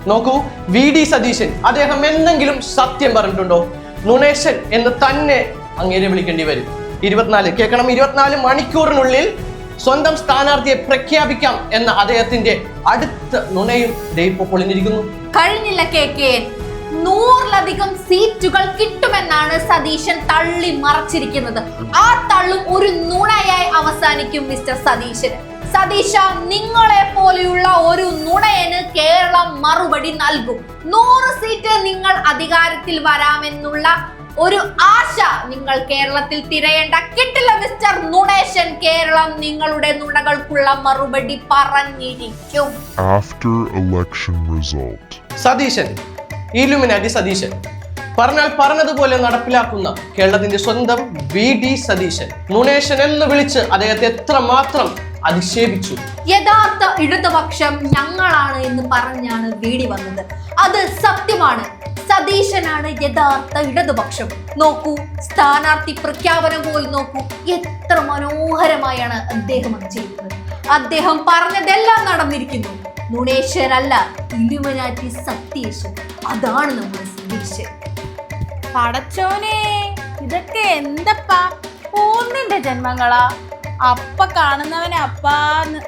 നോക്കൂ, VD സതീശൻ അദ്ദേഹം എന്തെങ്കിലും സത്യം പറഞ്ഞിട്ടുണ്ടോ? നുണേശൻ എന്ന് തന്നെ അങ്ങേരെ വിളിക്കേണ്ടി വരും. 24 മണിക്കൂറിനുള്ളിൽ സ്വന്തം സ്ഥാനാർത്ഥിയെ പ്രഖ്യാപിക്കാം എന്ന അദ്ദേഹത്തിന്റെ അടുത്ത നുണയും ഇപ്പോൾ പൊളിഞ്ഞിരിക്കുന്നു. കഴിഞ്ഞില്ല KKN, 100-ലധികം സീറ്റുകൾ കിട്ടുമെന്നാണ് സതീശൻ തള്ളി മറച്ചിരിക്കുന്നത്. ആ തള്ളും ഒരു നുണയായി അവസാനിക്കും മിസ്റ്റർ സതീശന്. സതീശ, നിങ്ങളെ പോലെയുള്ള ഒരു നുണയന് കേരളം മറുപടി നൽകും. 100 സീറ്റ് നിങ്ങൾ അധികാരത്തിൽ വരാമെന്നുള്ള ഒരു ആശ നിങ്ങൾ കേരളത്തിൽ തിരയേണ്ട. കിട്ടില്ല മിസ്റ്റർ നുണേശൻ, കേരളം നിങ്ങളുടെ നുണകൾക്കുള്ള മറുപടി പറഞ്ഞിരിക്കും. After election result. Satheesan, Illuminati Satheesan, പറഞ്ഞാൽ പറഞ്ഞതുപോലെ നടപ്പിലാക്കുന്ന കേരളത്തിന്റെ സ്വന്തം VD സതീശൻ, നുണേശൻ എന്ന് വിളിച്ച് അദ്ദേഹത്തെ എത്രമാത്രം അധിക്ഷേപിച്ചു. യഥാർത്ഥ ഇടതുപക്ഷം ഞങ്ങളാണ് എന്ന് പറഞ്ഞാണ് VD വന്നത്. അത് സത്യമാണ്. സതീശനാണ് യഥാർത്ഥ ഇടതുപക്ഷം. നോക്കൂ, സ്ഥാനാർത്ഥി പ്രഖ്യാപനം പോയി നോക്കൂ, എത്ര മനോഹരമായാണ് അദ്ദേഹം അത് ചെയ്യുന്നത്. അദ്ദേഹം പറഞ്ഞതെല്ലാം നടന്നിരിക്കുന്നു. നുണേശ്വരല്ല, ഇലുമിനാറ്റി സതീശൻ. അതാണ് നമ്മുടെ സതീശൻ. പടച്ചോനെ, ഇതൊക്കെ എന്തപ്പാ? പൂർണ്ണിന്റെ ജന്മങ്ങളാ? അപ്പ കാണുന്നവനെ അപ്പാന്ന്